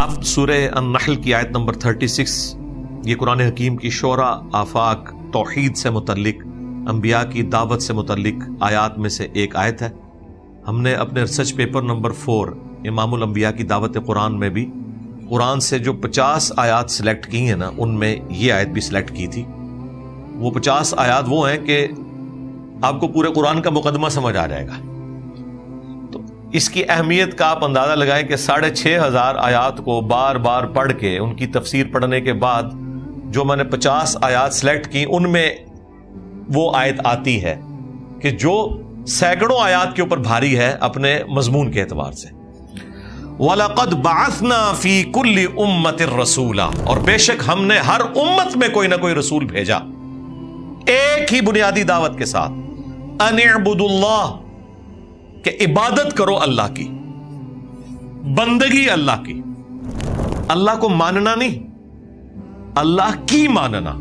اب سورہ النحل کی آیت نمبر 36، یہ قرآن حکیم کی شعراء، آفاق، توحید سے متعلق، انبیاء کی دعوت سے متعلق آیات میں سے ایک آیت ہے۔ ہم نے اپنے ریسرچ پیپر نمبر 4 امام الانبیاء کی دعوت قرآن میں بھی قرآن سے جو 50 آیات سلیکٹ کی ہیں نا، ان میں یہ آیت بھی سلیکٹ کی تھی۔ وہ 50 آیات وہ ہیں کہ آپ کو پورے قرآن کا مقدمہ سمجھ آ جائے گا۔ تو اس کی اہمیت کا آپ اندازہ لگائیں کہ 6500 آیات کو بار بار پڑھ کے ان کی تفسیر پڑھنے کے بعد جو میں نے 50 آیات سلیکٹ کی، ان میں وہ آیت آتی ہے کہ جو سینکڑوں آیات کے اوپر بھاری ہے اپنے مضمون کے اعتبار سے۔ وَلَقَدْ بَعَثْنَا فِي كُلِّ أُمَّةٍ رَسُولًا، اور بے شک ہم نے ہر امت میں کوئی نہ کوئی رسول بھیجا ایک ہی بنیادی دعوت کے ساتھ، أَنِ اعْبُدُوا اللَّهَ، کہ عبادت کرو اللہ کی، بندگی اللہ کی، اللہ کو ماننا نہیں، اللہ کی ماننا،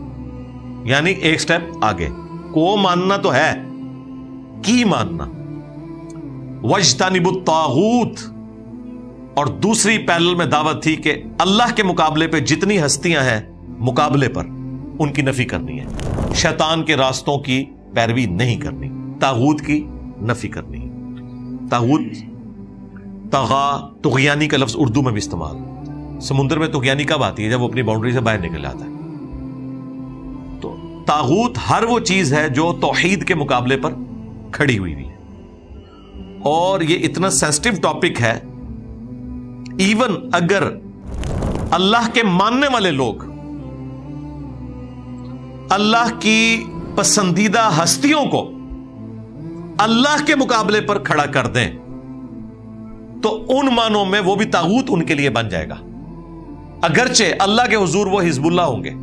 یعنی ایک سٹیپ آگے، کو ماننا تو ہے، کی ماننا۔ وَاجْتَنِبُوا الطَّاغُوتَ، اور دوسری پیرل میں دعوت تھی کہ اللہ کے مقابلے پہ جتنی ہستیاں ہیں مقابلے پر، ان کی نفی کرنی ہے، شیطان کے راستوں کی پیروی نہیں کرنی، طاغوت کی نفی کرنی ہے۔ طاغوت، طغا، طغیانی کا لفظ اردو میں بھی استعمال۔ سمندر میں طغیانی کب آتی ہے؟ جب وہ اپنی باؤنڈری سے باہر نکل جاتا ہے۔ تو طاغوت ہر وہ چیز ہے جو توحید کے مقابلے پر کھڑی ہوئی ہے، اور یہ اتنا سینسٹیو ٹاپک ہے، ایون اگر اللہ کے ماننے والے لوگ اللہ کی پسندیدہ ہستیوں کو اللہ کے مقابلے پر کھڑا کر دیں تو ان معنوں میں وہ بھی طاغوت ان کے لیے بن جائے گا، اگرچہ اللہ کے حضور وہ حزب اللہ ہوں گے۔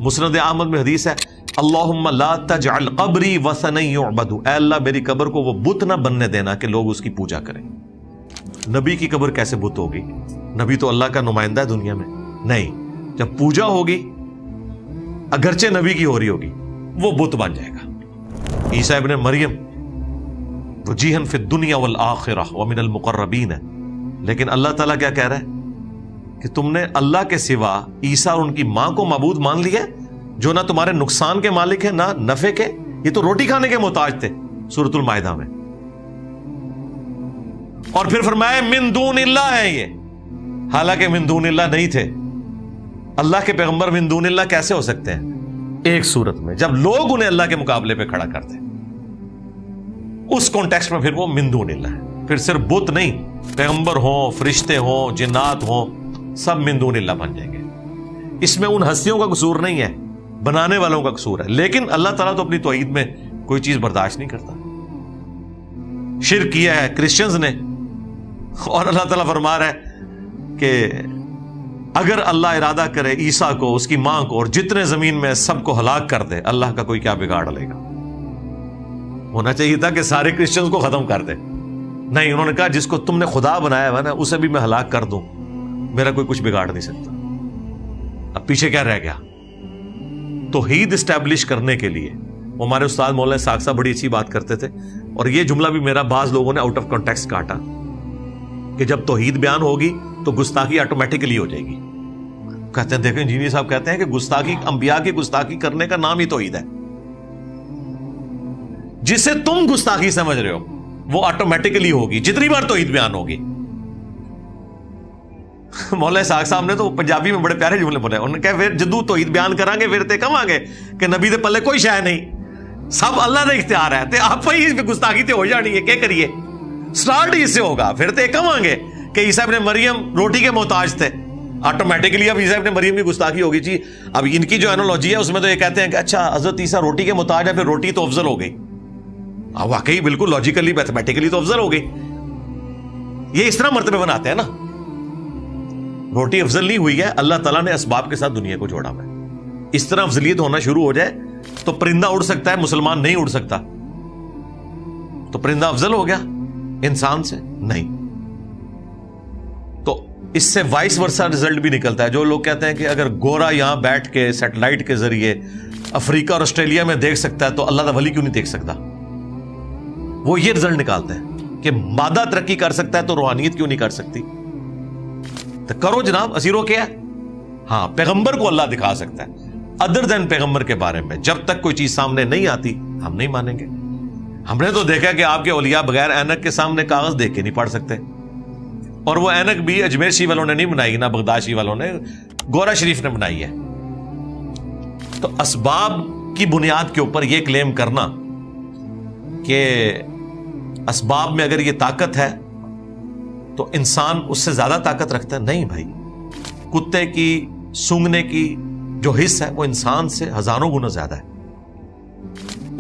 مسند احمد میں حدیث ہے، اللہم لا تجعل قبری وثنا یعبد، اے اللہ میری قبر کو وہ بت نہ بننے دینا کہ لوگ اس کی پوجا کریں۔ نبی کی قبر کیسے بت ہوگی؟ نبی تو اللہ کا نمائندہ ہے دنیا میں، نہیں، جب پوجا ہوگی اگرچہ نبی کی ہو رہی ہوگی وہ بت بن جائے گا۔ عیسیٰ ابن مریم وجیہا فی الدنیا والآخرہ ومن المقربین ہے، لیکن اللہ تعالیٰ کیا کہہ رہا ہے کہ تم نے اللہ کے سوا عیسیٰ اور ان کی ماں کو معبود مان لیا، جو نہ تمہارے نقصان کے مالک ہیں نہ نفع کے، یہ تو روٹی کھانے کے محتاج تھے، سورۃ المائدہ میں۔ اور پھر فرمایا من دون اللہ ہے یہ، حالانکہ من دون اللہ نہیں تھے۔ اللہ کے پیغمبر من دون اللہ کیسے ہو سکتے ہیں؟ ایک صورت میں جب لوگ انہیں اللہ کے مقابلے پہ کھڑا کرتے، اس کانٹیکسٹ میں پھر وہ من دون اللہ ہے۔ پھر صرف بت نہیں، پیغمبر ہوں، فرشتے ہوں، جنات ہوں، سب من دون اللہ بن جائیں گے۔ اس میں ان ہستیوں کا قصور نہیں ہے، بنانے والوں کا قصور ہے، لیکن اللہ تعالیٰ تو اپنی توحید میں کوئی چیز برداشت نہیں کرتا۔ شرک کیا ہے کرسچنز نے، اور اللہ تعالیٰ فرما رہا ہے کہ اگر اللہ ارادہ کرے عیسیٰ کو، اس کی ماں کو اور جتنے زمین میں سب کو ہلاک کر دے، اللہ کا کوئی کیا بگاڑ لے گا؟ ہونا چاہیے تھا کہ سارے کرسچنز کو ختم کر دے، نہیں، انہوں نے کہا جس کو تم نے خدا بنایا ہوا نا اسے بھی میں ہلاک کر دوں، میرا کوئی کچھ بگاڑ نہیں سکتا۔ اب پیچھے کیا رہ گیا؟ توحید اسٹیبلش کرنے کے لیے وہ ہمارے استاد مولانا ساق صاحب بڑی اچھی بات کرتے تھے، اور یہ جملہ بھی میرا بعض لوگوں نے آؤٹ آف کانٹیکسٹ کاٹا کہ جب توحید بیان ہوگی تو گستاخی آٹومیٹکلی ہو جائے گی۔ کہتے ہیں، دیکھیں انجینئر صاحب کہتے ہیں کہ گستاخی، انبیاء کی گستاخی کرنے کا نام ہی توحید ہے۔ جسے تم گستاخی سمجھ رہے ہو وہ آٹومیٹکلی ہوگی جتنی بار توحید بیان ہوگی۔ مولانا ساق صاحب نے تو پنجابی میں بڑے پیارے جملے بولے، انہوں نے کہا پھر جدو توحید بیان کریں گے پھر تے کہاں گے کہ نبی دے پلے کوئی شے نہیں، سب اللہ نے اختیار ہے، تے آپ ہی گستاخی تے ہو جانی ہے، کیا کریے؟ سٹارٹ ہی اس سے ہوگا، پھر تے کہاں گے کہ عیسیٰ ابن مریم روٹی کے محتاج تھے، آٹومیٹکلی اب عیسیٰ ابن مریم کی گستاخی ہوگی۔ جی اب ان کی جو اینالوجی ہے اس میں تو یہ کہتے ہیں کہ اچھا حضرت عیسیٰ روٹی کے محتاج ہے، پھر روٹی تو افضل ہو گئی۔ واقعی بالکل لاجیکلی میتھمیٹیکلی تو افضل ہو گئی۔ یہ اس طرح مرتبے بناتے ہیں نا، روٹی افضل نہیں ہوئی ہے، اللہ تعالیٰ نے اسباب کے ساتھ دنیا کو جوڑا ہوا ہے۔ اس طرح افضلیت ہونا شروع ہو جائے تو پرندہ اڑ سکتا ہے، مسلمان نہیں اڑ سکتا، تو پرندہ افضل ہو گیا انسان سے؟ نہیں۔ تو اس سے وائس ورسا رزلٹ بھی نکلتا ہے۔ جو لوگ کہتے ہیں کہ اگر گورا یہاں بیٹھ کے سیٹلائٹ کے ذریعے افریقہ اور آسٹریلیا میں دیکھ سکتا ہے تو اللہ کا ولی کیوں نہیں دیکھ سکتا؟ وہ یہ رزلٹ نکالتے ہیں کہ مادہ ترقی کر سکتا ہے تو روحانیت کیوں نہیں کر سکتی؟ تو کرو جناب، اسی رو کیا ہے؟ ہاں پیغمبر کو اللہ دکھا سکتا ہے، ادر دین پیغمبر کے بارے میں جب تک کوئی چیز سامنے نہیں آتی ہم نہیں مانیں گے. ہم نے تو دیکھا کہ آپ کے اولیاء بغیر اینک کے سامنے کاغذ دیکھ کے نہیں پڑھ سکتے، اور وہ اینک بھی اجمیر شی والوں نے نہیں بنائی، نہ بغدادی والوں نے، گورا شریف نے بنائی ہے. تو اسباب کی بنیاد کے اوپر یہ کلیم کرنا کہ اسباب میں اگر یہ طاقت ہے تو انسان اس سے زیادہ طاقت رکھتا ہے، نہیں بھائی. کتے کی سونگنے کی جو حص ہے وہ انسان سے ہزاروں گنا زیادہ ہے.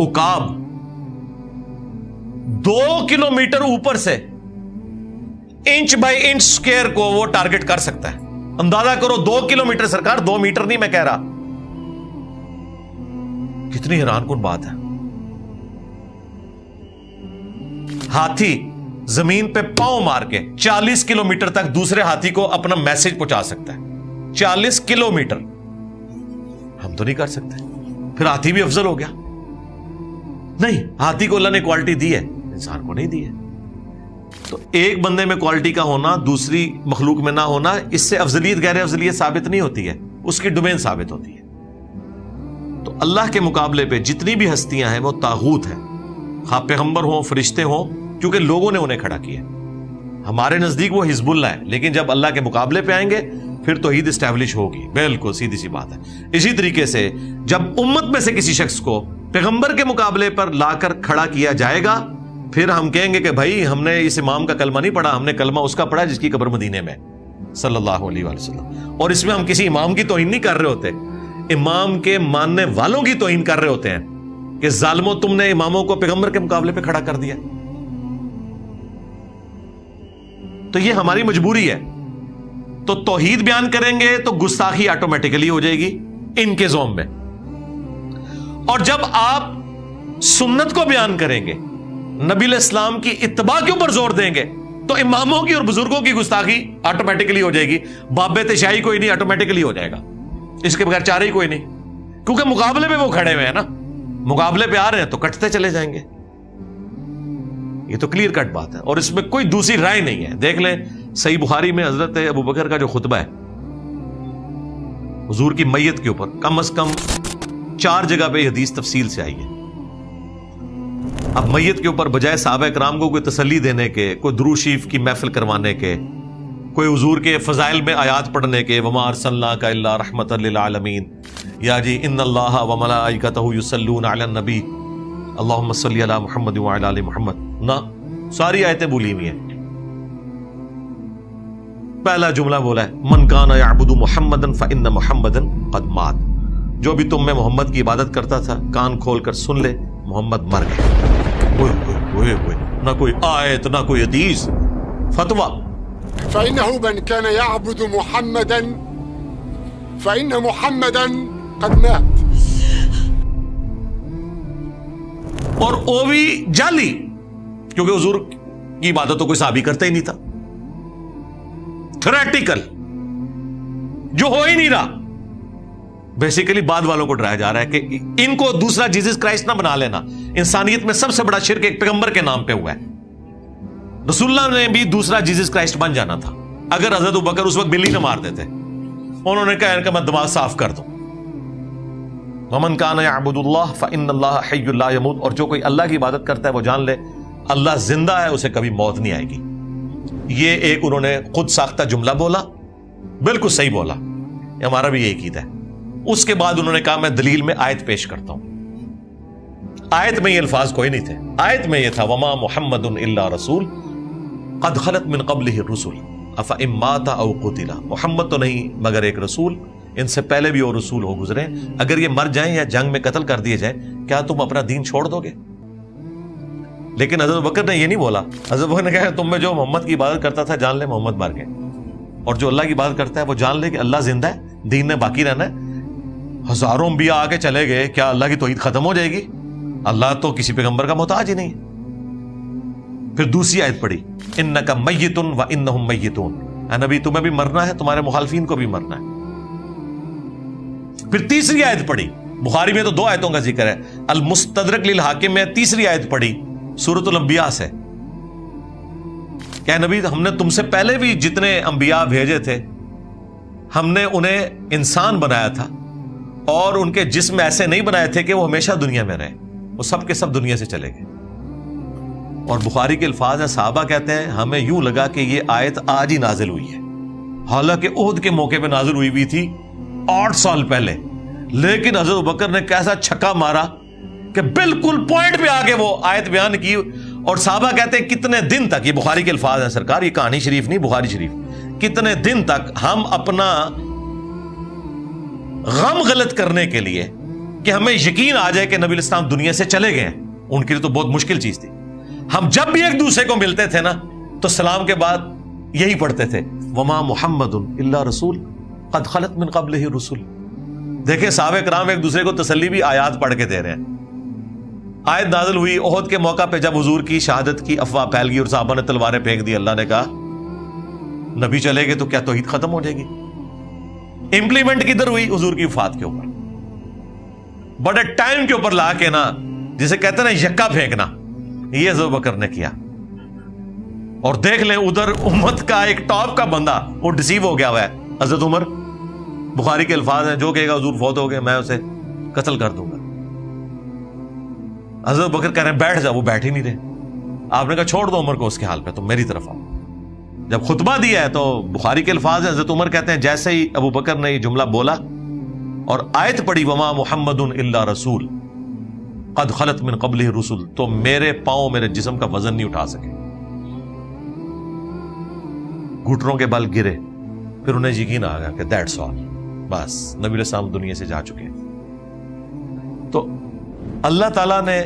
عقاب 2 کلومیٹر اوپر سے انچ بائی انچ سکوئر کو وہ ٹارگٹ کر سکتا ہے. اندازہ کرو 2 کلومیٹر، سرکار 2 میٹر نہیں میں کہہ رہا. کتنی حیران کن بات ہے. ہاتھی زمین پہ پاؤں مار کے 40 کلومیٹر تک دوسرے ہاتھی کو اپنا میسج پہنچا سکتا ہے. 40 کلومیٹر ہم تو نہیں کر سکتے. پھر ہاتھی بھی افضل ہو گیا؟ نہیں، ہاتھی کو اللہ نے کوالٹی دی ہے، انسان کو نہیں دی ہے. تو ایک بندے میں کوالٹی کا ہونا دوسری مخلوق میں نہ ہونا، اس سے افضلیت غیر افضلیت ثابت نہیں ہوتی ہے، اس کی ڈومین ثابت ہوتی ہے. تو اللہ کے مقابلے پہ جتنی بھی ہستیاں ہیں وہ طاغوت ہیں، خواہ پیغمبر ہوں فرشتے ہوں، کیونکہ لوگوں نے انہیں کھڑا کیا. ہمارے نزدیک وہ حزب اللہ ہے، لیکن جب اللہ کے مقابلے پہ آئیں گے پھر توحید اسٹیبلش ہوگی. بالکل سیدھی سی بات ہے. اسی طریقے سے جب امت میں سے کسی شخص کو پیغمبر کے مقابلے پر لا کر کھڑا کیا جائے گا، پھر ہم کہیں گے کہ بھائی ہم نے اس امام کا کلمہ نہیں پڑھا، ہم نے کلمہ اس کا پڑھا جس کی قبر مدینے میں صلی اللہ علیہ وآلہ وسلم. اور اس میں ہم کسی امام کی توہین نہیں کر رہے ہوتے، امام کے ماننے والوں کی توہین کر رہے ہوتے ہیں کہ ظالموں تم نے اماموں کو پیغمبر کے مقابلے پہ کھڑا کر دیا. تو یہ ہماری مجبوری ہے. تو توحید بیان کریں گے تو گستاخی آٹومیٹیکلی ہو جائے گی ان کے زوم میں، اور جب آپ سنت کو بیان کریں گے، نبی علیہ السلام کی اتباع کے اوپر زور دیں گے، تو اماموں کی اور بزرگوں کی گستاخی آٹومیٹیکلی ہو جائے گی. باب تشیعی کوئی نہیں، آٹومیٹیکلی ہو جائے گا، اس کے بغیر چارہ ہی کوئی نہیں. کیونکہ مقابلے پہ وہ کھڑے ہوئے ہیں نا، مقابلے پہ آ رہے ہیں تو کٹتے چلے جائیں گے. یہ تو کلیئر کٹ بات ہے، اور اس میں کوئی دوسری رائے نہیں ہے. دیکھ لیں صحیح بخاری میں حضرت ابو بکر کا جو خطبہ ہے حضور کی میت کے اوپر، کم از کم 4 جگہ پہ حدیث تفصیل سے آئی ہے. اب میت کے اوپر بجائے صحابہ کرام کو کوئی تسلی دینے کے، کوئی درود شریف کی محفل کروانے کے، کوئی حضور کے فضائل میں آیات پڑھنے کے، وما ارسلناک الا رحمۃ للعالمین، یا جی ان اللہ وملائکتہ یصلون علی النبی اللہم صلی علی محمد وعلی آل محمد، نہ ساری آیتیں بولی ہوئی ہیں. پہلا جملہ بولا ہے من کان یعبد محمدا فإن محمدا قد مات، جو بھی تم میں محمد کی عبادت کرتا تھا کان کھول کر سن لے، محمد مر گئے. نہ کوئی آیت نہ کوئی حدیث، فتویٰ. فإنه من كان يعبد محمدا فإن محمدا قد مات. اور وہ بھی جعلی، کیونکہ حضور کی عبادت تو کوئی صحابی کرتا ہی نہیں تھا. تھریٹیکل جو ہو ہی نہیں رہا. بیسیکلی بعد والوں کو ڈرایا جا رہا ہے کہ ان کو دوسرا جیزس کرائسٹ نہ بنا لینا. انسانیت میں سب سے بڑا شرک ایک پیغمبر کے نام پہ ہوا ہے. رسول اللہ نے بھی دوسرا جیزس کرائسٹ بن جانا تھا اگر حضرت ابوبکر اس وقت بلی نہ مار دیتے. انہوں نے کہا ان کا میں دماغ صاف کر دوں. ومن کان یعبد اللہ فإن اللہ حی لا یموت، اور جو کوئی اللہ کی عبادت کرتا ہے وہ جان لے اللہ زندہ ہے، اسے کبھی موت نہیں آئے گی. یہ ایک انہوں نے خود ساختہ جملہ بولا، بالکل صحیح بولا، یہ ہمارا بھی یہ عقید ہے. اس کے بعد انہوں نے کہا میں دلیل میں آیت پیش کرتا ہوں. آیت میں یہ الفاظ کوئی نہیں تھے. آیت میں یہ تھا وما محمد الا رسول قد خلت من قبلہ الرسل افإن مات او قتل، محمد تو نہیں مگر ایک رسول، ان سے پہلے بھی اور رسول ہو گزرے، اگر یہ مر جائیں یا جنگ میں قتل کر دیے جائیں کیا تم اپنا دین چھوڑ دو گے؟ لیکن حضرت بکر نے یہ نہیں بولا. حضرت بکر نے کہا تم میں جو محمد کی عبادت کرتا تھا جان لے محمد مر گئے، اور جو اللہ کی عبادت کرتا ہے وہ جان لے کہ اللہ زندہ ہے، دین نے باقی رہنا ہے. ہزاروں انبیاء آ کے چلے گئے، کیا اللہ کی توحید ختم ہو جائے گی؟ اللہ تو کسی پیغمبر کا محتاج ہی نہیں. پھر دوسری آیت پڑھی انک میت وانہم میتون، اے نبی تمہیں بھی مرنا ہے، تمہارے مخالفین کو بھی مرنا ہے. پھر تیسری آیت پڑھی، بخاری میں تو 2 آیتوں کا ذکر ہے، المستدرک للحاکم میں تیسری آیت پڑھی سورۃ الانبیاء سے کہ نبی ہم نے تم سے پہلے بھی جتنے انبیاء بھیجے تھے ہم نے انہیں انسان بنایا تھا اور ان کے جسم ایسے نہیں بنائے تھے کہ وہ ہمیشہ دنیا میں رہے، وہ سب کے سب دنیا سے چلے گئے. اور بخاری کے الفاظ ہیں، صحابہ کہتے ہیں ہمیں یوں لگا کہ یہ آیت آج ہی نازل ہوئی ہے، حالانکہ احد کے موقع پہ نازل ہوئی بھی تھی 8 سال پہلے، لیکن حضرت ابوبکر نے کیسا چھکا مارا کہ بالکل پوائنٹ پہ آگے وہ آیت بیان کی. اور صحابہ کہتے ہیں کتنے دن تک، یہ بخاری کے الفاظ ہیں سرکار، یہ کہانی شریف نہیں، بخاری شریف، کتنے دن تک ہم اپنا غم غلط کرنے کے لیے کہ ہمیں یقین آ جائے کہ نبی الاسلام دنیا سے چلے گئے ہیں، ان کے لیے تو بہت مشکل چیز تھی. ہم جب بھی ایک دوسرے کو ملتے تھے نا تو سلام کے بعد یہی پڑھتے تھے، وما محمد الا رسول قد خلت من قبلہ الرسل. دیکھیں صحابہ کرام ایک دوسرے کو تسلی بھی آیات پڑھ کے دے رہے ہیں. آیت نازل ہوئی احد کے موقع پہ، جب حضور کی شہادت کی افواہ پھیل گئی اور صحابہ نے تلواریں پھینک دی، اللہ نے کہا نبی چلے گئے تو کیا توحید ختم ہو جائے گی؟ امپلیمنٹ کدھر ہوئی؟ حضور کی وفات کے اوپر، بڑے ٹائم کے اوپر لا کے نا، جسے کہتے ہیں نا یکا پھینکنا، یہ ابو بکر نے کیا. اور دیکھ لیں ادھر امت کا ایک ٹاپ کا بندہ وہ ڈسیو ہو گیا ہوا ہے، حضرت عمر. بخاری کے الفاظ ہیں، جو کہے گا حضور فوت ہو گئے میں اسے قتل کر دوں گا. حضرت بکر کہہ رہے ہیں بیٹھ جا، وہ بیٹھ ہی نہیں رہے. آپ نے کہا چھوڑ دو عمر کو اس کے حال پہ، تم میری طرف آؤ. جب خطبہ دیا ہے تو بخاری کے الفاظ ہیں، حضرت عمر کہتے ہیں جیسے ہی ابو بکر نے یہ جملہ بولا اور آیت پڑھی وما محمد الا رسول قد خلت من قبلہ الرسل، تو میرے پاؤں میرے جسم کا وزن نہیں اٹھا سکے، گھٹنوں کے بل گرے. پھر انہیں یقین آ گیا کہ دیٹس آل، بس نبی علیہ السلام دنیا سے جا چکے. تو اللہ تعالیٰ نے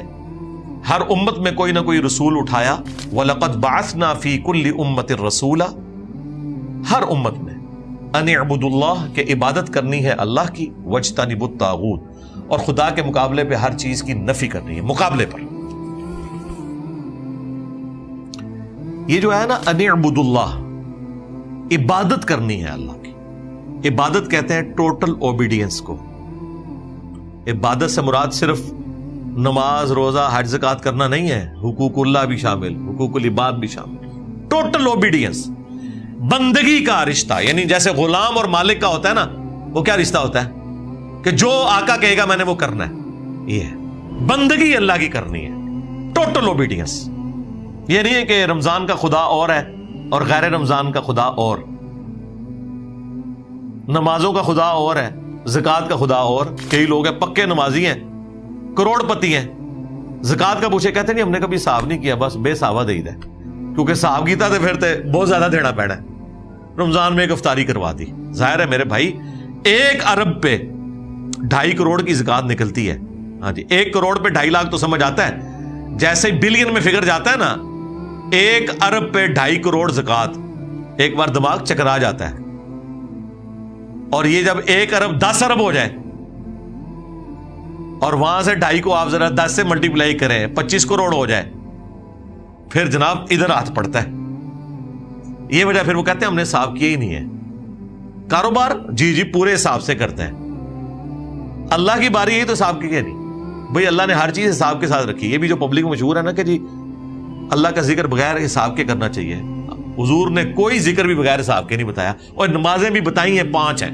ہر امت میں کوئی نہ کوئی رسول اٹھایا. وَلَقَدْ بَعَثْنَا فِي كُلِّ أُمَّةٍ رَسُولًا، ہر امت میں ان اعبدوا اللہ، کہ عبادت کرنی ہے اللہ کی، وَاجْتَنِبُوا الطَّاغُوتَ، اور خدا کے مقابلے پہ ہر چیز کی نفی کرنی ہے، مقابلے پر. یہ جو ہے نا ان اعبدوا اللہ، عبادت کرنی ہے اللہ کی. عبادت کہتے ہیں ٹوٹل اوبیڈینس کو. عبادت سے مراد صرف نماز روزہ حج زکات کرنا نہیں ہے، حقوق اللہ بھی شامل، حقوق العباد بھی شامل. ٹوٹل اوبیڈینس، بندگی کا رشتہ، یعنی جیسے غلام اور مالک کا ہوتا ہے نا، وہ کیا رشتہ ہوتا ہے کہ جو آقا کہے گا میں نے وہ کرنا ہے. یہ ہے بندگی اللہ کی کرنی ہے، ٹوٹل اوبیڈینس. یہ نہیں ہے کہ رمضان کا خدا اور ہے اور غیر رمضان کا خدا اور، نمازوں کا خدا اور ہے، زکات کا خدا اور. کئی لوگ ہیں پکے نمازی ہیں، کروڑ پتی ہیں، زکات کا پوچھے کہتے نہیں ہم نے کبھی حساب نہیں کیا، بس بے حسابہ دے دے، کیونکہ حساب کیتا تو پھر تے بہت زیادہ دینا پینا ہے. رمضان میں ایک افطاری کروا دی. ظاہر ہے میرے بھائی 1 ارب پہ 2.5 کروڑ کی زکات نکلتی ہے. ہاں جی 1 کروڑ پہ 2.5 لاکھ تو سمجھ آتا ہے. جیسے بلین میں فگر جاتا ہے نا، 1 ارب پہ 2.5 کروڑ زکات، ایک بار دماغ چکرا جاتا ہے. اور یہ جب 1 ارب 10 ارب ہو جائے اور وہاں سے 2.5 کو آپ ذرا 10 سے ملٹیپلائی کریں، 25 کروڑ ہو جائے، پھر جناب ادھر ہاتھ پڑتا ہے. یہ وجہ پھر وہ کہتے ہیں ہم نے حساب کیا ہی نہیں ہے. کاروبار جی پورے حساب سے کرتے ہیں. اللہ کی باری یہی تو حساب کی نہیں بھائی، اللہ نے ہر چیز حساب کے ساتھ رکھی. یہ بھی جو پبلک مشہور ہے نا کہ جی اللہ کا ذکر بغیر حساب کے کرنا چاہیے، حضور نے کوئی ذکر بھی بغیر حساب کے نہیں بتایا. اور نمازیں بھی بتائی ہیں 5 ہیں،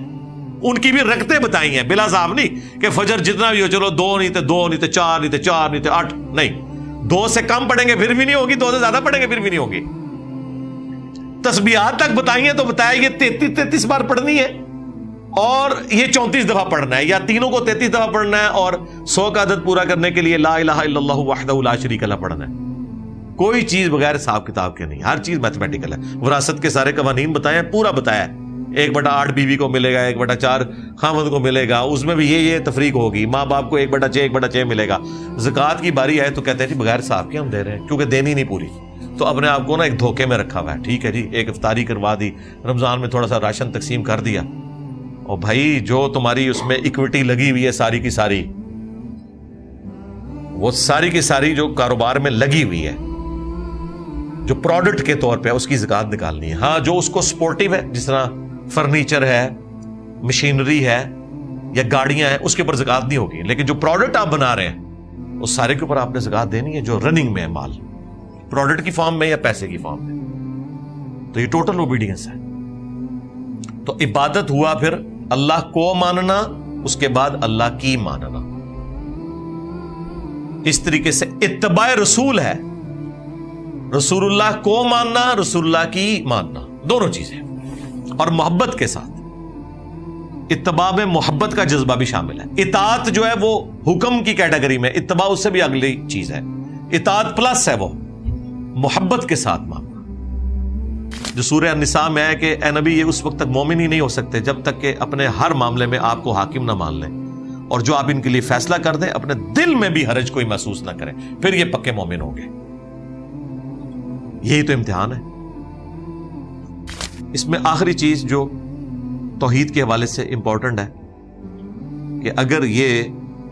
ان کی بھی رکعتیں بتائی ہیں بلا حساب نہیں کہ فجر جتنا بھی ہو چلو 2 نہیں تو 2 نہیں تو 4 نہیں تو 4 نہیں تو 8 نہیں، 2 سے کم پڑھیں گے پھر بھی نہیں ہوگی، 2 سے زیادہ پڑھیں گے پھر بھی نہیں ہوگی. تسبیحات تک بتائی ہیں تو بتایا یہ 33 بار پڑھنی ہے اور یہ 34 دفعہ پڑھنا ہے، یا تینوں کو 33 دفعہ پڑھنا ہے اور 100 کا عدد پورا کرنے کے لیے لا الہ الا اللہ وحدہ لا شریک لہ پڑھنا ہے. کوئی چیز بغیر حساب کتاب کے نہیں، ہر چیز میتھمیٹیکل ہے. وراثت کے سارے قوانین بتائے ہیں، پورا بتایا ہے. 1/8 بیوی کو ملے گا، 1/4 خامد کو ملے گا، اس میں بھی یہ تفریق ہوگی. ماں باپ کو 1/6 ملے گا. زکات کی باری ہے تو کہتے ہیں جی بغیر حساب کے ہم دے رہے ہیں کیونکہ دینی نہیں پوری، تو اپنے آپ کو نا ایک دھوکے میں رکھا ہوا ہے. ٹھیک ہے جی ایک افطاری کروا دی، رمضان میں تھوڑا سا راشن تقسیم کر دیا، اور بھائی جو تمہاری اس میں اکوٹی لگی ہوئی ہے ساری کی ساری، وہ ساری کی ساری جو کاروبار میں لگی ہوئی ہے، جو پروڈکٹ کے طور پہ اس کی زکات نکالنی ہے. ہاں جو اس کو سپورٹیو ہے، جس طرح فرنیچر ہے، مشینری ہے یا گاڑیاں ہیں، اس کے اوپر زکات نہیں ہوگی. لیکن جو پروڈکٹ آپ بنا رہے ہیں اس سارے کے اوپر آپ نے زکات دینی ہے، جو رننگ میں ہے مال، پروڈکٹ کی فارم میں یا پیسے کی فارم میں. تو یہ ٹوٹل اوبیڈینس ہے. تو عبادت ہوا پھر اللہ کو ماننا، اس کے بعد اللہ کی ماننا. اس طریقے سے اتباع رسول ہے رسول اللہ کو ماننا، رسول اللہ کی ماننا، دونوں چیزیں، اور محبت کے ساتھ. اتباع میں محبت کا جذبہ بھی شامل ہے. اطاعت جو ہے وہ حکم کی کیٹیگری میں، اتباع اس سے بھی اگلی چیز ہے. اطاعت پلس ہے وہ محبت کے ساتھ ماننا. جو سورہ النساء میں ہے کہ اے نبی، یہ اس وقت تک مومن ہی نہیں ہو سکتے جب تک کہ اپنے ہر معاملے میں آپ کو حاکم نہ مان لیں، اور جو آپ ان کے لیے فیصلہ کر دیں اپنے دل میں بھی حرج کوئی محسوس نہ کریں، پھر یہ پکے مومن ہوں گے. یہی تو امتحان ہے. اس میں آخری چیز جو توحید کے حوالے سے امپورٹنٹ ہے کہ اگر یہ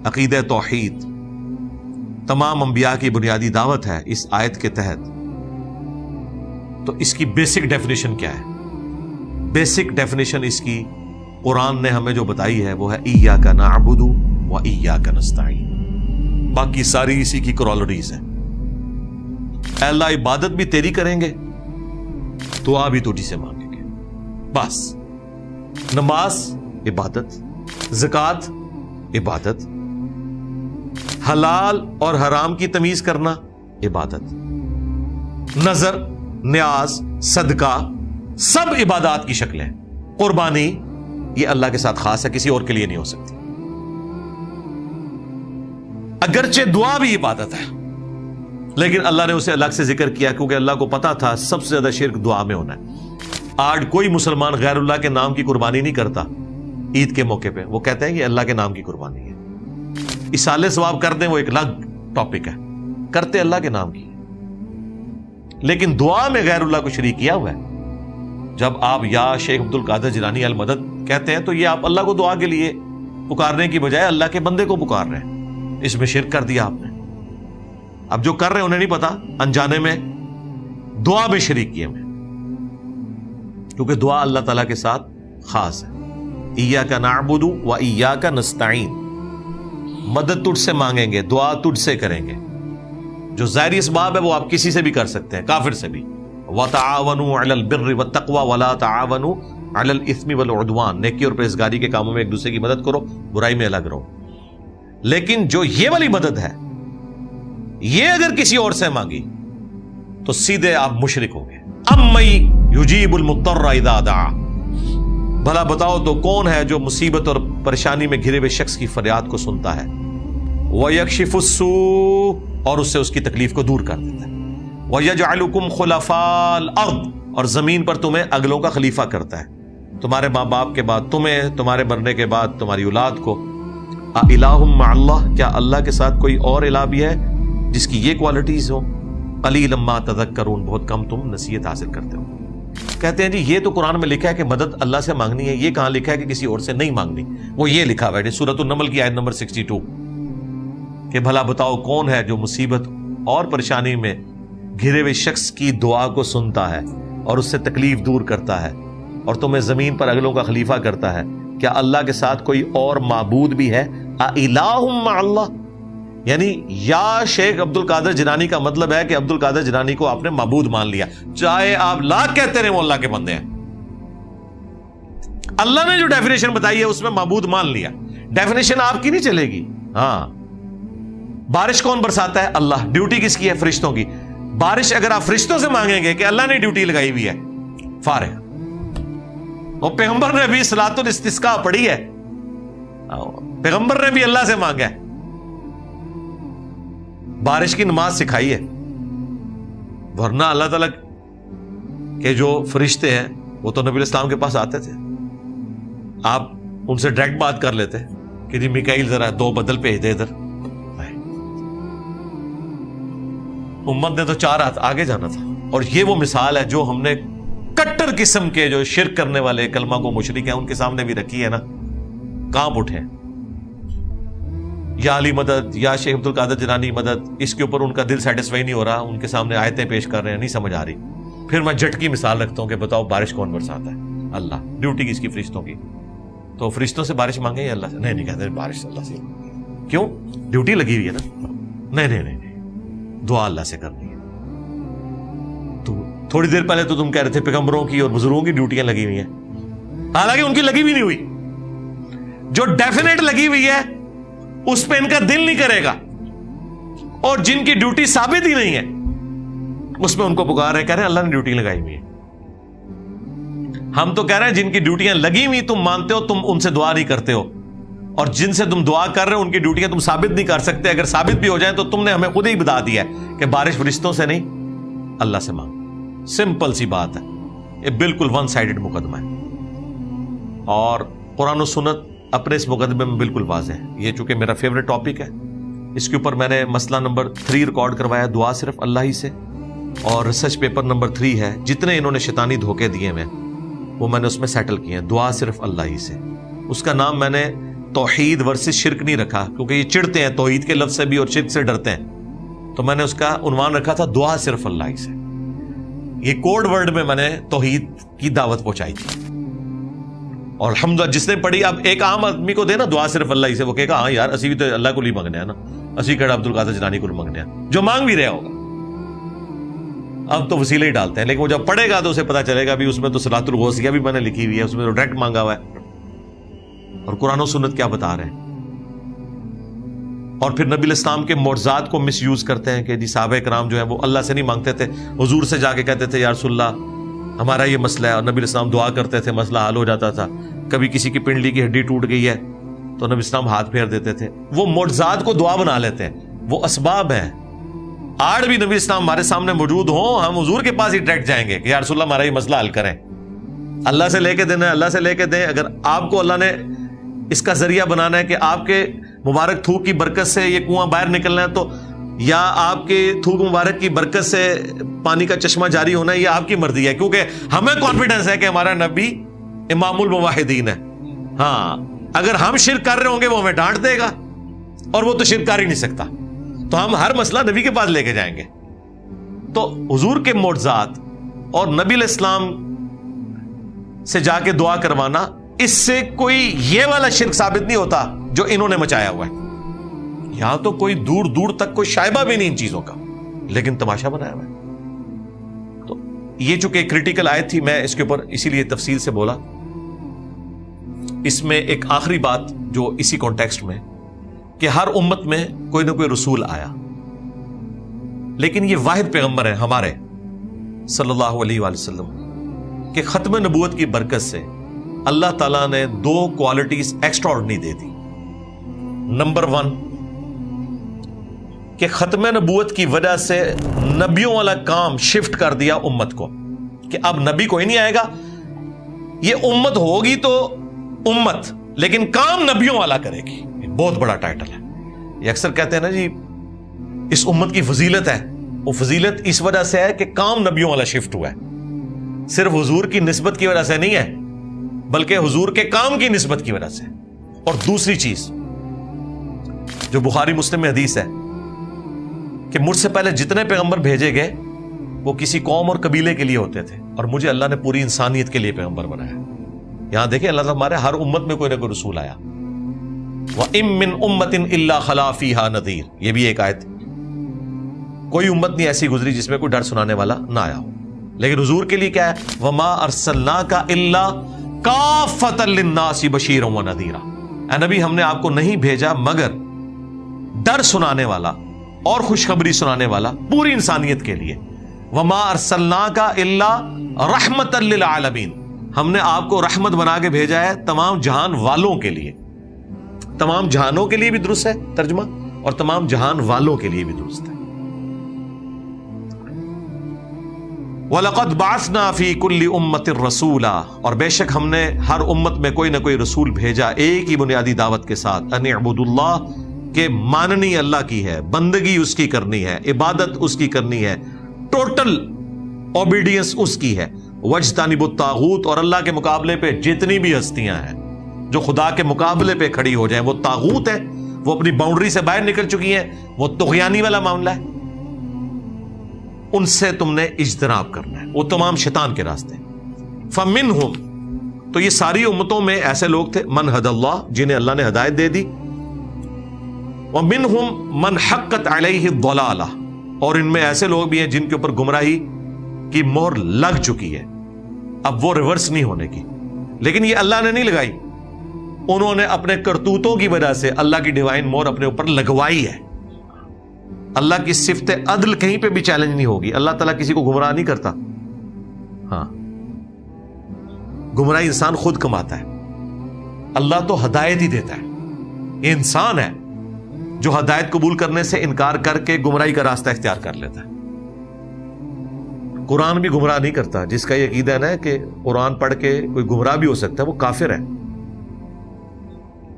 عقیدہ توحید تمام انبیاء کی بنیادی دعوت ہے اس آیت کے تحت، تو اس کی بیسک ڈیفینیشن کیا ہے؟ بیسک ڈیفینیشن اس کی قرآن نے ہمیں جو بتائی ہے وہ ہے ایاک نعبد و ایاک نستعین. باقی ساری اسی کی کرولریز ہیں. اے اللہ، عبادت بھی تیری کریں گے، دعا بھی تجھی سے مانگیں گے. بس نماز عبادت، زکوٰۃ عبادت، حلال اور حرام کی تمیز کرنا عبادت، نظر، نیاز، صدقہ، سب عبادات کی شکلیں. قربانی یہ اللہ کے ساتھ خاص ہے، کسی اور کے لیے نہیں ہو سکتی. اگرچہ دعا بھی عبادت ہے لیکن اللہ نے اسے الگ سے ذکر کیا کیونکہ اللہ کو پتا تھا سب سے زیادہ شرک دعا میں ہونا ہے. آج کوئی مسلمان غیر اللہ کے نام کی قربانی نہیں کرتا. عید کے موقع پہ وہ کہتے ہیں کہ اللہ کے نام کی قربانی ہے. اصالے ثواب کر دیں وہ ایک الگ ٹاپک ہے، کرتے اللہ کے نام کی، لیکن دعا میں غیر اللہ کو شریک کیا ہوا ہے. جب آپ یا شیخ عبد القادر جیلانی المدد کہتے ہیں تو یہ آپ اللہ کو دعا کے لیے پکارنے کی بجائے اللہ کے بندے کو پکار رہے ہیں. اس میں شرک کر دیا آپ نے. اب جو کر رہے ہیں انہیں نہیں پتا، انجانے میں دعا میں شریک کیے ہوئے، کیونکہ دعا اللہ تعالیٰ کے ساتھ خاص ہے. ایاک نعبد و ایاک نستعین، مدد تجھ سے مانگیں گے، دعا تجھ سے کریں گے. جو ظاہری اسباب ہے وہ آپ کسی سے بھی کر سکتے ہیں، کافر سے بھی. وَتَعَاوَنُوا عَلَى الْبِرِّ وَالتَّقْوَى وَلَا تَعَاوَنُوا عَلَى الْإِثْمِ وَالْعُدْوَانِ. نیکی اور پرہیزگاری کے کاموں میں ایک دوسرے کی مدد کرو، برائی میں الگ رہو. لیکن جو یہ والی مدد ہے یہ اگر کسی اور سے مانگی تو سیدھے آپ مشرک ہوں گے. اَمَّن یُجِیبُ الْمُضْطَرَّ اِذَا دَعَا، بھلا بتاؤ تو کون ہے جو مصیبت اور پریشانی میں گھرے ہوئے شخص کی فریاد کو سنتا ہے. وَيَكْشِفُ السُّوءَ، اور اس سے اس کی تکلیف کو دور کر دیتا ہے. وَيَجْعَلُكُمْ خُلَفَاءَ الْأَرْضِ، اور زمین پر تمہیں اگلوں کا خلیفہ کرتا ہے، تمہارے ماں باپ کے بعد تمہیں، تمہارے مرنے کے بعد تمہاری اولاد کو. اِلَٰهٌ مَّعَ اللَّهِ، کیا اللہ کے ساتھ کوئی اور الہ بھی ہے جس کی یہ کوالٹیز ہو؟ قَلِيلًا مَّا تَذَكَّرُونَ، بہت کم تم نصیحت حاصل کرتے ہو. کہتے ہیں جی یہ تو قرآن میں لکھا ہے کہ مدد اللہ سے مانگنی ہے، یہ کہاں لکھا ہے کہ کسی اور سے نہیں مانگنی؟ وہ یہ لکھا ہوا ہے سورۃ النمل کی آیت نمبر 62 کہ بھلا بتاؤ کون ہے جو مصیبت اور پریشانی میں گھرے ہوئے شخص کی دعا کو سنتا ہے اور اس سے تکلیف دور کرتا ہے اور تمہیں زمین پر اگلوں کا خلیفہ کرتا ہے. کیا اللہ کے ساتھ کوئی اور معبود بھی ہے؟ اِلَٰهٌ مَّعَ اللَّهِ، یعنی یا شیخ عبد القادر جیلانی کا مطلب ہے کہ عبد القادر جیلانی کو آپ نے معبود مان لیا، چاہے آپ لاکھ کہتے رہے وہ اللہ کے بندے ہیں. اللہ نے جو ڈیفینیشن بتائی ہے اس میں معبود مان لیا، ڈیفینیشن آپ کی نہیں چلے گی. ہاں، بارش کون برساتا ہے؟ اللہ. ڈیوٹی کس کی ہے؟ فرشتوں کی. بارش اگر آپ فرشتوں سے مانگیں گے کہ اللہ نے ڈیوٹی لگائی ہوئی ہے، فارغ. وہ پیغمبر نے بھی صلاۃ الاستسقاء پڑھی ہے، پیغمبر نے بھی اللہ سے مانگا ہے، بارش کی نماز سکھائی ہے. ورنہ اللہ تعالیٰ کے جو فرشتے ہیں وہ تو نبی اسلام کے پاس آتے تھے، آپ ان سے ڈائریکٹ بات کر لیتے کہ جی میکائیل ذرا 2 بدل بھیج دے ادھر. امت نے تو 4 ہاتھ آگے جانا تھا. اور یہ وہ مثال ہے جو ہم نے کٹر قسم کے جو شرک کرنے والے کلمہ کو مشرک ہیں ان کے سامنے بھی رکھی ہے نا، کانپ اٹھے. یا علی مدد، یا شیخ عبد القادر جیلانی مدد، اس کے اوپر ان کا دل سیٹسفائی نہیں ہو رہا، ان کے سامنے آیتیں پیش کر رہے ہیں، نہیں سمجھ آ رہی. پھر میں جٹ کی مثال رکھتا ہوں کہ بتاؤ بارش کون برساتا ہے؟ اللہ. ڈیوٹی کس کی؟ فرشتوں کی. تو فرشتوں سے بارش مانگیں یا اللہ سے؟ نہیں کہتے بارش اللہ سے. کیوں؟ ڈیوٹی لگی ہوئی ہے نا. نہیں، دعا اللہ سے کرنی ہے. تو تھوڑی دیر پہلے تو تم کہہ رہے تھے پیغمبروں کی اور بزرگوں کی ڈیوٹیاں لگی ہوئی ہیں. حالانکہ ان کی لگی بھی نہیں ہوئی. جو ڈیفینیٹ لگی ہوئی ہے اس پہ ان کا دل نہیں کرے گا, اور جن کی ڈیوٹی ثابت ہی نہیں ہے اس میں ان کو پکار رہے, کہہ رہے ہیں اللہ نے ڈیوٹی لگائی ہوئی ہے. ہم تو کہہ رہے ہیں جن کی ڈیوٹیاں لگی ہوئی تم مانتے ہو, تم ان سے دعا نہیں کرتے ہو, اور جن سے تم دعا کر رہے ہو ان کی ڈیوٹیاں تم ثابت نہیں کر سکتے. اگر ثابت بھی ہو جائیں تو تم نے ہمیں خود ہی بتا دیا ہے کہ بارش فرشتوں سے نہیں اللہ سے مانگ. سمپل سی بات ہے, یہ بالکل ون سائیڈڈ مقدمہ ہے, اور قرآن و سنت اپنے اس مقدمے میں بالکل واضح ہے. یہ چونکہ میرا فیوریٹ ٹاپک ہے, اس کے اوپر میں نے مسئلہ نمبر 3 ریکارڈ کروایا, دعا صرف اللہ ہی سے, اور ریسرچ پیپر نمبر 3 ہے, جتنے انہوں نے شیطانی دھوکے دیے میں وہ میں نے اس میں سیٹل کیے ہیں, دعا صرف اللہ ہی سے. اس کا نام میں نے توحید ورسز شرک نہیں رکھا, کیونکہ یہ چڑھتے ہیں توحید کے لفظ سے بھی اور شرک سے ڈرتے ہیں, تو میں نے اس کا عنوان رکھا تھا دعا صرف اللہ ہی سے. یہ کوڈ ورڈ میں نے توحید کی دعوت پہنچائی تھی, اور الحمدللہ جس نے پڑھی, اب ایک عام آدمی کو دے نا دعا صرف اللہ ہی سے, وہ کہے گا ہاں یار اسی بھی تو اللہ کو نہیں منگنے ہیں نا, اسی کہڑا عبد القادر جیلانی کو منگنے ہیں, جو مانگ بھی رہا ہوگا. اب تو وسیلے ہی ڈالتے ہیں, لیکن وہ جب پڑھے گا تو اسے پتا چلے گا بھی اس میں تو صلاۃ الغوثیہ بھی میں نے لکھی ہوئی ہے, اس میں تو ڈائریکٹ مانگا ہوا ہے, اور قرآن و سنت کیا بتا رہے ہیں. اور پھر نبی الاسلام کے معجزات کو مس یوز کرتے ہیں کہ جی صحابہ کرام جو ہے وہ اللہ سے نہیں مانگتے تھے, حضور سے جا کے کہتے تھے یا رسول اللہ ہمارا یہ مسئلہ ہے, اور نبی الاسلام دعا کرتے تھے, مسئلہ حل ہو جاتا تھا. کبھی کسی کی پنڈلی کی ہڈی ٹوٹ گئی ہے تو نبی الاسلام ہاتھ پھیر دیتے تھے. وہ معجزات کو دعا بنا لیتے ہیں, وہ اسباب ہیں. آج بھی نبی اسلام ہمارے سامنے موجود ہوں, ہم حضور کے پاس ہی ڈائریکٹ جائیں گے کہ یا رسول اللہ ہمارا یہ مسئلہ حل کریں, اللہ سے لے کے دینا ہے, اللہ سے لے کے دیں. اگر آپ کو اللہ نے اس کا ذریعہ بنانا ہے کہ آپ کے مبارک تھوک کی برکت سے یہ کنواں باہر نکلنا ہے, تو یا آپ کے تھوک مبارک کی برکت سے پانی کا چشمہ جاری ہونا ہے, یہ آپ کی مرضی ہے, کیونکہ ہمیں کانفیڈنس ہے کہ ہمارا نبی امام الموحدین ہے. ہاں اگر ہم شرک کر رہے ہوں گے وہ ہمیں ڈانٹ دے گا, اور وہ تو شرک کر ہی نہیں سکتا, تو ہم ہر مسئلہ نبی کے پاس لے کے جائیں گے. تو حضور کے معجزات اور نبی الاسلام سے جا کے دعا کروانا, اس سے کوئی یہ والا شرک ثابت نہیں ہوتا جو انہوں نے مچایا ہوا ہے. یہاں تو کوئی دور دور تک کوئی شائبہ بھی نہیں ان چیزوں کا, لیکن تماشا بنایا ہوا ہے. تو یہ چونکہ کریٹیکل آیت تھی, میں اس کے اوپر اسی لیے تفصیل سے بولا. اس میں ایک آخری بات جو اسی کانٹیکسٹ میں, کہ ہر امت میں کوئی نہ کوئی رسول آیا, لیکن یہ واحد پیغمبر ہے ہمارے صلی اللہ علیہ وآلہ وسلم کہ ختم نبوت کی برکت سے اللہ تعالیٰ نے 2 کوالٹیز ایکسٹرا آرڈنری دے دی. نمبر 1 کہ ختم نبوت کی وجہ سے نبیوں والا کام شفٹ کر دیا امت کو, کہ اب نبی کوئی نہیں آئے گا, یہ امت ہوگی تو امت, لیکن کام نبیوں والا کرے گی. بہت بڑا ٹائٹل ہے. یہ اکثر کہتے ہیں نا جی اس امت کی فضیلت ہے, وہ فضیلت اس وجہ سے ہے کہ کام نبیوں والا شفٹ ہوا ہے, صرف حضور کی نسبت کی وجہ سے نہیں ہے, بلکہ حضور کے کام کی نسبت کی وجہ سے. اور دوسری چیز جو بخاری مسلم میں حدیث ہے کہ مجھ سے پہلے جتنے پیغمبر بھیجے گئے وہ کسی قوم اور قبیلے کے لیے ہوتے تھے, اور مجھے اللہ نے پوری انسانیت کے لیے پیغمبر بنایا. یہاں دیکھیں اللہ تعالیٰ ہمارے ہر امت میں کوئی نہ کوئی رسول آیا. وَإِن مِّن أُمَّةٍ إِلَّا خَلَا فِيهَا نَذِيرٌ, یہ بھی ایک آیت. کوئی امت نہیں ایسی گزری جس میں کوئی ڈر سنانے والا نہ آیا ہو. لیکن حضور کے لیے کیا ہے, وَمَا أَرْسَلْنَاكَ إِلَّا كَافَّةً لِلنَّاسِ بَشِيرًا وَنَذِيرًا, اے نبی ہم نے آپ کو نہیں بھیجا مگر ڈر سنانے والا اور خوشخبری سنانے والا پوری انسانیت کے لیے. وَمَا أَرْسَلْنَاكَ إِلَّا رَحْمَةً لِلْعَالَمِينَ, ہم نے آپ کو رحمت بنا کے بھیجا ہے تمام جہان والوں کے لیے. تمام جہانوں کے لیے بھی درست ہے ترجمہ, اور تمام جہان والوں کے لیے بھی درست ہے. وَلَقَدْ بَعَثْنَا فِي كُلِّ أُمَّةٍ رَسُولًا, اور بے شک ہم نے ہر امت میں کوئی نہ کوئی رسول بھیجا ایک ہی بنیادی دعوت کے ساتھ, أَنِ اعْبُدُوا اللَّهَ, کہ ماننی اللہ کی ہے, بندگی اس کی کرنی ہے, عبادت اس کی کرنی ہے, ٹوٹل اوبیڈینس اس کی ہے. وَاجْتَنِبُوا الطَّاغُوتَ, اور اللہ کے مقابلے پہ جتنی بھی ہستیاں ہیں جو خدا کے مقابلے پہ کھڑی ہو جائیں وہ طاغوت ہے, وہ اپنی باؤنڈری سے باہر نکل چکی ہیں, وہ طغیانی والا معاملہ ہے, ان سے تم نے اجتناب کرنا ہے, وہ تمام شیطان کے راستے. فَمِنْهُمْ, تو یہ ساری امتوں میں ایسے لوگ تھے, مَنْ هَدَى اللَّهُ, جنہیں اللہ نے ہدایت دے دی, وَمِنْهُمْ مَنْ حَقَّتْ عَلَيْهِ الضَّلَالَةُ, اور ان میں ایسے لوگ بھی ہیں جن کے اوپر گمراہی کی مہر لگ چکی ہے, اب وہ ریورس نہیں ہونے کی. لیکن یہ اللہ نے نہیں لگائی، انہوں نے اپنے کرتوتوں کی وجہ سے اللہ کی ڈیوائن مور اپنے اوپر لگوائی ہے۔ اللہ کی صفت عدل کہیں پہ بھی چیلنج نہیں ہوگی، اللہ تعالیٰ کسی کو گمراہ نہیں کرتا۔ ہاں، گمراہی انسان خود کماتا ہے، اللہ تو ہدایت ہی دیتا ہے، یہ انسان ہے جو ہدایت قبول کرنے سے انکار کر کے گمراہی کا راستہ اختیار کر لیتا ہے۔ قرآن بھی گمراہ نہیں کرتا، جس کا یہ عقیدہ ہے نا کہ قرآن پڑھ کے کوئی گمراہ بھی ہو سکتا ہے، وہ کافر ہے۔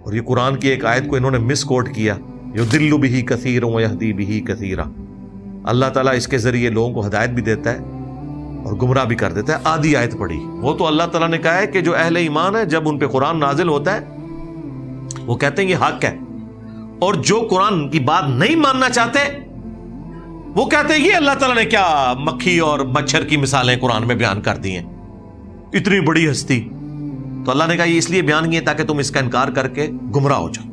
اور یہ قرآن کی ایک آیت کو انہوں نے مس کوٹ کیا، یضل بہ کثیر ویہدی بہ کثیرا، اللہ تعالیٰ اس کے ذریعے لوگوں کو ہدایت بھی دیتا ہے اور گمراہ بھی کر دیتا ہے۔ آدھی آیت پڑھی، وہ تو اللہ تعالیٰ نے کہا ہے کہ جو اہل ایمان ہے جب ان پہ قرآن نازل ہوتا ہے وہ کہتے ہیں یہ حق ہے، اور جو قرآن کی بات نہیں ماننا چاہتے وہ کہتے ہیں یہ اللہ تعالیٰ نے کیا مکھی اور مچھر کی مثالیں قرآن میں بیان کر دی ہیں، اتنی بڑی ہستی۔ تو اللہ نے کہا یہ اس لیے بیان کیے تاکہ تم اس کا انکار کر کے گمراہ ہو جاؤ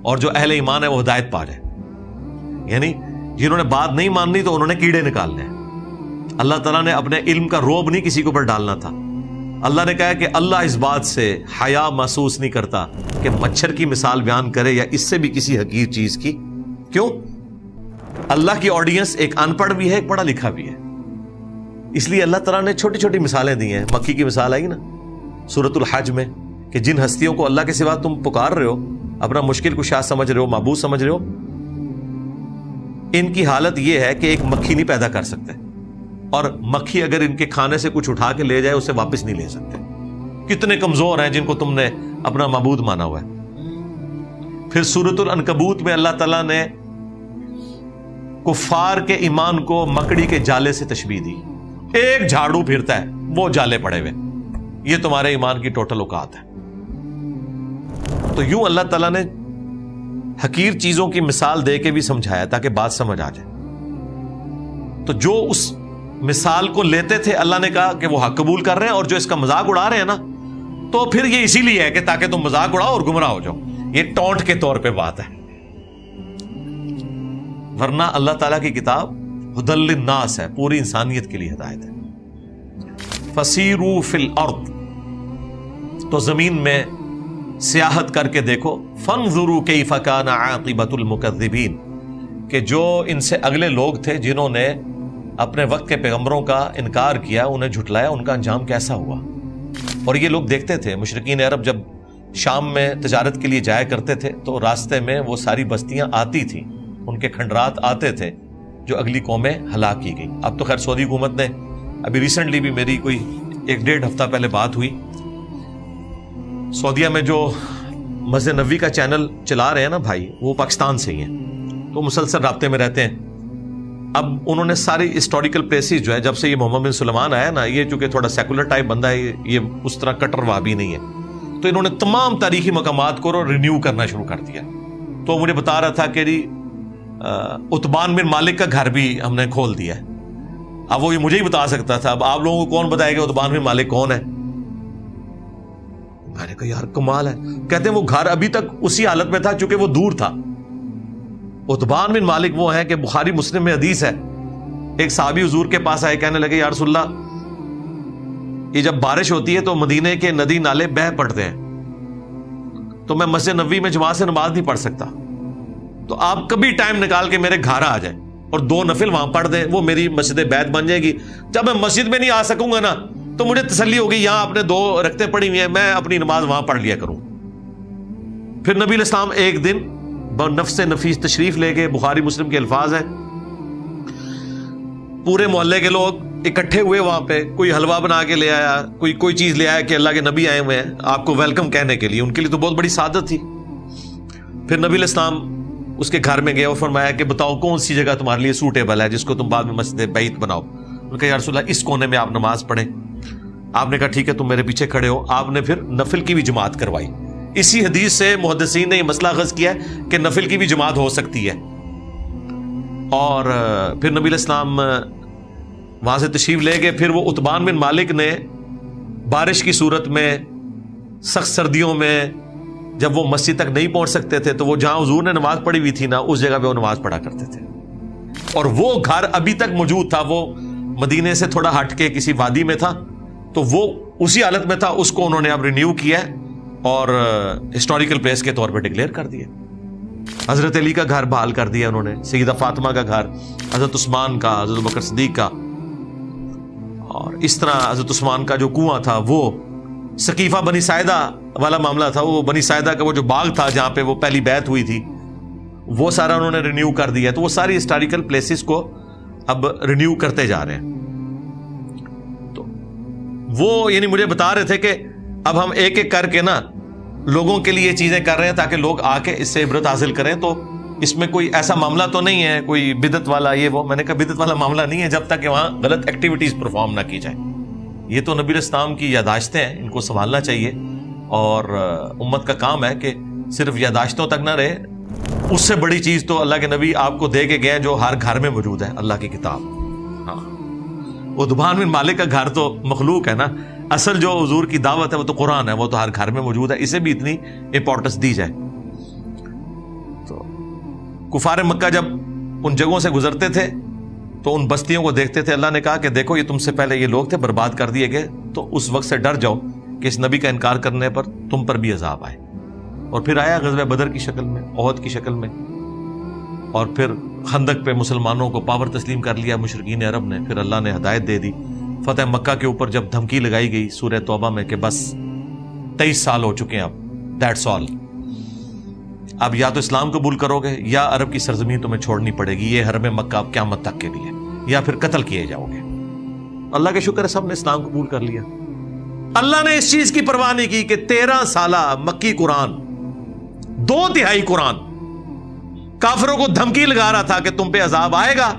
اور جو اہل ایمان ہے وہ ہدایت پا جائے۔ یعنی جنہوں نے بات نہیں ماننی تو انہوں نے کیڑے نکالنے ہیں۔ اللہ تعالیٰ نے اپنے علم کا روب نہیں کسی کے اوپر ڈالنا تھا۔ اللہ نے کہا کہ اللہ اس بات سے حیا محسوس نہیں کرتا کہ مچھر کی مثال بیان کرے یا اس سے بھی کسی حقیر چیز کی۔ کیوں؟ اللہ کی آڈینس ایک ان پڑھ بھی ہے، ایک پڑھا لکھا بھی ہے، اس لیے اللہ تعالیٰ نے چھوٹی چھوٹی مثالیں دی ہیں۔ مکھی کی مثال آئی نا سورۃ الحج میں کہ جن ہستیوں کو اللہ کے سوا تم پکار رہے ہو، اپنا مشکل کشا سمجھ رہے ہو، معبود سمجھ رہے ہو، ان کی حالت یہ ہے کہ ایک مکھی نہیں پیدا کر سکتے، اور مکھی اگر ان کے کھانے سے کچھ اٹھا کے لے جائے اسے واپس نہیں لے سکتے۔ کتنے کمزور ہیں جن کو تم نے اپنا معبود مانا ہوا ہے۔ پھر سورۃ العنکبوت میں اللہ تعالیٰ نے کفار کے ایمان کو مکڑی کے جالے سے تشبیہ دی، ایک جھاڑو پھرتا ہے وہ جالے پڑے ہوئے، یہ تمہارے ایمان کی ٹوٹل اوقات ہے۔ تو یوں اللہ تعالیٰ نے حقیر چیزوں کی مثال دے کے بھی سمجھایا تاکہ بات سمجھ آ جائے۔ تو جو اس مثال کو لیتے تھے اللہ نے کہا کہ وہ حق قبول کر رہے ہیں، اور جو اس کا مذاق اڑا رہے ہیں نا تو پھر یہ اسی لیے ہے کہ تاکہ تم مذاق اڑاؤ اور گمراہ ہو جاؤ، یہ ٹونٹ کے طور پہ بات ہے۔ ورنہ اللہ تعالیٰ کی کتاب ھدی للناس ہے، پوری انسانیت کے لیے ہدایت ہے۔ فسیروا فی الارض، تو زمین میں سیاحت کر کے دیکھو، فانظروا کیف کان عاقبۃ المکذبین، کہ جو ان سے اگلے لوگ تھے جنہوں نے اپنے وقت کے پیغمبروں کا انکار کیا، انہیں جھٹلایا، ان کا انجام کیسا ہوا۔ اور یہ لوگ دیکھتے تھے، مشرکین عرب جب شام میں تجارت کے لیے جایا کرتے تھے تو راستے میں وہ ساری بستیاں آتی تھیں، ان کے کھنڈرات آتے تھے جو اگلی قومیں ہلاک کی گئی۔ اب تو خیر سعودی حکومت نے ابھی ریسنٹلی بھی میری کوئی 1-1.5 ہفتہ پہلے بات ہوئی، سعودیہ میں جو مسجد نبوی کا چینل چلا رہے ہیں نا بھائی، وہ پاکستان سے ہی ہیں، تو مسلسل رابطے میں رہتے ہیں۔ اب انہوں نے ساری ہسٹوریکل پلیسز جو ہے، جب سے یہ محمد بن سلمان آیا نا، یہ چونکہ تھوڑا سیکولر ٹائپ بندہ ہے، یہ اس طرح کٹر وہابی نہیں ہے، تو انہوں نے تمام تاریخی مقامات کو رینیو کرنا شروع کر دیا۔ تو مجھے بتا رہا تھا کہ عتبان بن مالک کا گھر بھی ہم نے کھول دیا ہے۔ اب وہ یہ مجھے ہی بتا سکتا تھا، اب آپ لوگوں کو کون بتائے گا عتبان بن مالک کون ہے؟ میں نے کہا یار کمال ہے۔ کہتے ہیں وہ گھر ابھی تک اسی حالت میں تھا چونکہ وہ دور تھا۔ عتبان بن مالک وہ ہے کہ بخاری مسلم میں حدیث ہے، ایک صحابی حضور کے پاس آئے، کہنے لگے یا رسول اللہ، یہ جب بارش ہوتی ہے تو مدینے کے ندی نالے بہہ پڑتے ہیں، تو میں مسجد نبوی میں جماعت سے نماز نہیں پڑھ سکتا، تو آپ کبھی ٹائم نکال کے میرے گھر آ جائیں اور 2 نفل وہاں پڑھ دیں، وہ میری مسجد بیت بن جائے گی۔ جب میں مسجد میں نہیں آ سکوں گا نا تو مجھے تسلی ہوگی یہاں اپنے 2 رکعتیں پڑھی ہوئی ہیں، میں اپنی نماز وہاں پڑھ لیا کروں۔ پھر نبی علیہ السلام ایک دن نفس نفیس تشریف لے گئے، بخاری مسلم کے الفاظ ہیں، پورے محلے کے لوگ اکٹھے ہوئے وہاں پہ، کوئی حلوہ بنا کے لے آیا، کوئی چیز لے آیا کہ اللہ کے نبی آئے ہوئے ہیں آپ کو ویلکم کہنے کے لیے، ان کے لیے تو بہت بڑی سعادت تھی۔ پھر نبی علیہ السلام اس کے گھر میں گئے اور فرمایا کہ بتاؤ کون سی جگہ تمہارے لیے سوٹیبل ہے جس کو تم بعد میں مسجد بیت بناؤ۔ انہوں نے کہا یا رسول اللہ اس کونے میں آپ نماز پڑھیں۔ آپ نے کہا ٹھیک ہے تم میرے پیچھے کھڑے ہو۔ آپ نے پھر نفل کی بھی جماعت کروائی۔ اسی حدیث سے محدثین نے یہ مسئلہ اخذ کیا ہے کہ نفل کی بھی جماعت ہو سکتی ہے۔ اور پھر نبی علیہ السلام وہاں سے تشریف لے گئے۔ پھر وہ عتبان بن مالک نے بارش کی صورت میں، سخت سردیوں میں جب وہ مسجد تک نہیں پہنچ سکتے تھے تو وہ جہاں حضور نے نماز پڑھی ہوئی تھی نا اس جگہ پہ وہ نماز پڑھا کرتے تھے، اور وہ گھر ابھی تک موجود تھا۔ وہ مدینے سے تھوڑا ہٹ کے کسی وادی میں تھا، تو وہ اسی حالت میں تھا اس کو انہوں نے اب رینیو کیا اور ہسٹوریکل پلیس کے طور پہ ڈکلیئر کر دیا. حضرت علی کا گھر بحال کر دیا انہوں نے, سیدہ فاطمہ کا گھر, حضرت عثمان کا, حضرت بکر صدیق کا, اور اس طرح حضرت عثمان کا جو کنواں تھا, وہ سقیفہ بنی ساعدہ والا معاملہ تھا, وہ بنی ساعدہ کا وہ جو باغ تھا جہاں پہ وہ پہلی بیعت ہوئی تھی, وہ سارا انہوں نے رینیو کر دیا. تو وہ ساری ہسٹوریکل پلیسز کو اب رینیو کرتے جا رہے ہیں. تو وہ یعنی مجھے بتا رہے تھے کہ اب ہم ایک ایک کر کے نا لوگوں کے لیے چیزیں کر رہے ہیں تاکہ لوگ آ کے اس سے عبرت حاصل کریں. تو اس میں کوئی ایسا معاملہ تو نہیں ہے کوئی بدعت والا یہ وہ. میں نے کہا بدعت والا معاملہ نہیں ہے جب تک کہ وہاں غلط ایکٹیویٹیز پرفارم نہ کی جائے. یہ تو نبی اسلام کی یاداشتیں ہیں, ان کو سنبھالنا چاہیے, اور امت کا کام ہے کہ صرف یاداشتوں تک نہ رہے. اس سے بڑی چیز تو اللہ کے نبی آپ کو دے کے گئے جو ہر گھر میں موجود ہے, اللہ کی کتاب. ہاں, ادبان بن مالک کا گھر تو مخلوق ہے نا, اصل جو حضور کی دعوت ہے وہ تو قرآن ہے, وہ تو ہر گھر میں موجود ہے. اسے بھی اتنی امپورٹنس دی جائے. تو کفار مکہ جب ان جگہوں سے گزرتے تھے تو ان بستیوں کو دیکھتے تھے. اللہ نے کہا کہ دیکھو یہ تم سے پہلے یہ لوگ تھے, برباد کر دیے گئے, تو اس وقت سے ڈر جاؤ کہ اس نبی کا انکار کرنے پر تم پر بھی عذاب آئے. اور پھر آیا غزوہ بدر کی شکل میں, احد کی شکل میں, اور پھر خندق پہ مسلمانوں کو پاور تسلیم کر لیا مشرکین عرب نے. پھر اللہ نے ہدایت دے دی. فتح مکہ کے اوپر جب دھمکی لگائی گئی سورہ توبہ میں کہ بس 23 سال ہو چکے ہیں, اب دیٹس آل, اب یا تو اسلام قبول کرو گے یا عرب کی سرزمین تمہیں چھوڑنی پڑے گی, یہ حرم مکہ اب قیامت تک کے لیے, یا پھر قتل کیے جاؤ گے. اللہ کا شکر ہے سب نے اسلام قبول کر لیا. اللہ نے اس چیز کی پرواہ نہیں کی کہ 13 سالہ مکی قرآن, 2/3 قرآن کافروں کو دھمکی لگا رہا تھا کہ تم پہ عذاب آئے گا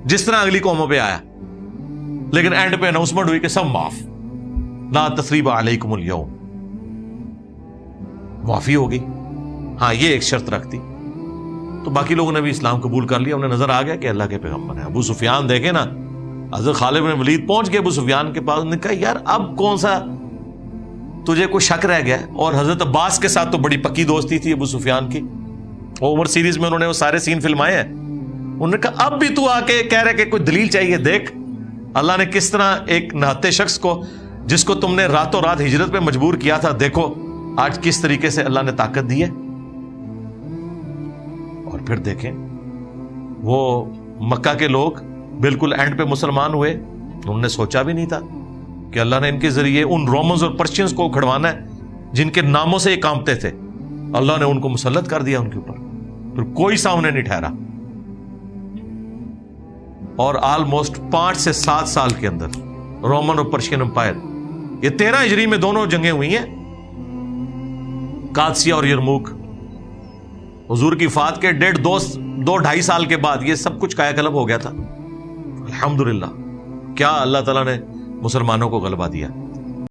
جس طرح اگلی قوموں پہ آیا, لیکن اینڈ پہ اناؤنسمنٹ ہوئی کہ سب معاف, لا تثریب علیکم اليوم, معافی ہوگی. ہاں یہ ایک شرط رکھتی. تو باقی لوگوں نے بھی اسلام قبول کر لیا, انہیں نظر آ گیا کہ اللہ کے پیغمبر ہیں. ابو سفیان دیکھے نا, حضرت خالد بن ولید پہنچ گئے ابو سفیان کے پاس, نے کہا یار اب کون سا تجھے کوئی شک رہ گیا. اور حضرت عباس کے ساتھ تو بڑی پکی دوستی تھی ابو سفیان کی, عمر سیریز میں انہوں نے وہ سارے سین فلمائے ہیں. انہوں نے کہا اب بھی تو آ کے کہہ رہے کہ کوئی دلیل چاہیے, دیکھ اللہ نے کس طرح ایک نہتے شخص کو جس کو تم نے راتوں رات ہجرت پہ مجبور کیا تھا, دیکھو آج کس طریقے سے اللہ نے طاقت دی ہے. اور پھر دیکھیں وہ مکہ کے لوگ بالکل اینڈ پہ مسلمان ہوئے. انہوں نے سوچا بھی نہیں تھا کہ اللہ نے ان کے ذریعے ان رومنز اور پرشینز کو کھڑوانا ہے جن کے ناموں سے یہ کانپتے تھے. اللہ نے ان کو مسلط کر دیا ان کے اوپر, پھر کوئی سامنے نہیں ٹھہرا. اور آلموسٹ 5 سے 7 سال کے اندر رومن اور پرشین امپائر, یہ 13 ہجری میں دونوں جنگیں ہوئی ہیں, قادسیہ اور یرموک. حضور کی وفات کے 2.5 سال کے بعد یہ سب کچھ کایا کلب ہو گیا تھا. الحمدللہ کیا اللہ تعالیٰ نے مسلمانوں کو غلبہ دیا.